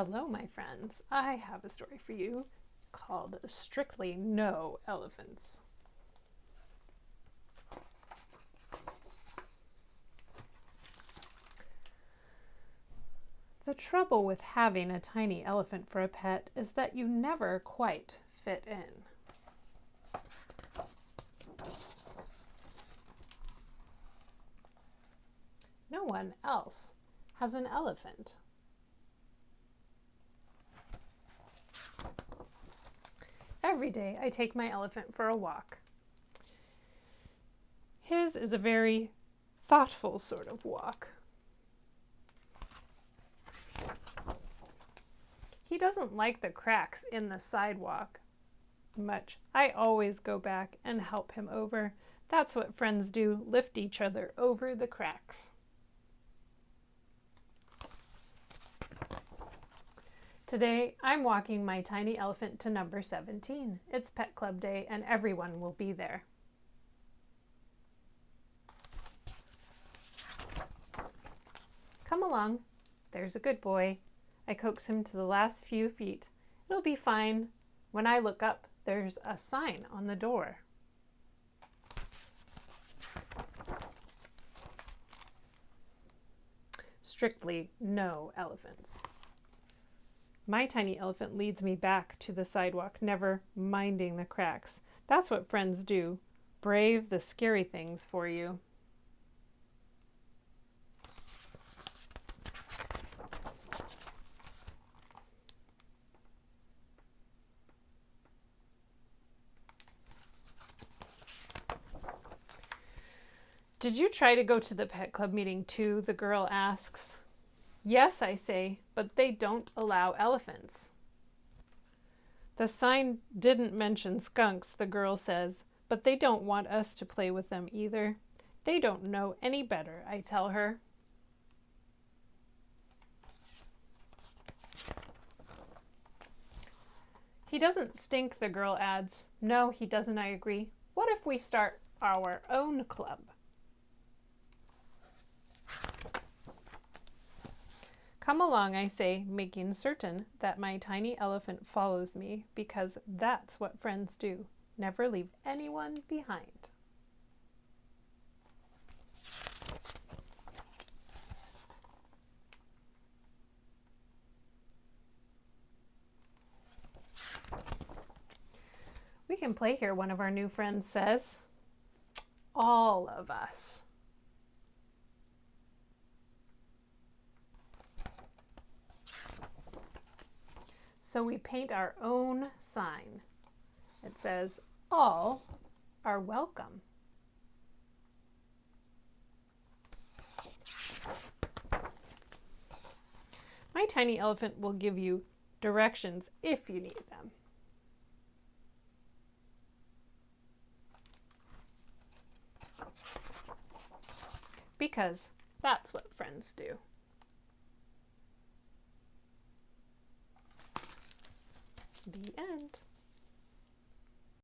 Hello, my friends. I have a story for you called Strictly No Elephants. The trouble with having a tiny elephant for a pet is that you never quite fit in. No one else has an elephant. Every day I take my elephant for a walk. His is a very thoughtful sort of walk. He doesn't like the cracks in the sidewalk much. I always go back and help him over. That's what friends do, lift each other over the cracks. Today, I'm walking my tiny elephant to number 17. It's Pet Club Day and everyone will be there. Come along. There's a good boy. I coax him to the last few feet. It'll be fine. When I look up, there's a sign on the door. Strictly no elephants. My tiny elephant leads me back to the sidewalk, never minding the cracks. That's what friends do. Brave the scary things for you. Did you try to go to the pet club meeting too? The girl asks. Yes, I say, but they don't allow elephants. The sign didn't mention skunks, the girl says, but they don't want us to play with them either. They don't know any better, I tell her. He doesn't stink, the girl adds. No, he doesn't, I agree. What if we start our own club? Come along, I say, making certain that my tiny elephant follows me, because that's what friends do. Never leave anyone behind. We can play here, one of our new friends says. All of us. So we paint our own sign. It says, all are welcome. My tiny elephant will give you directions if you need them. Because that's what friends do. The end.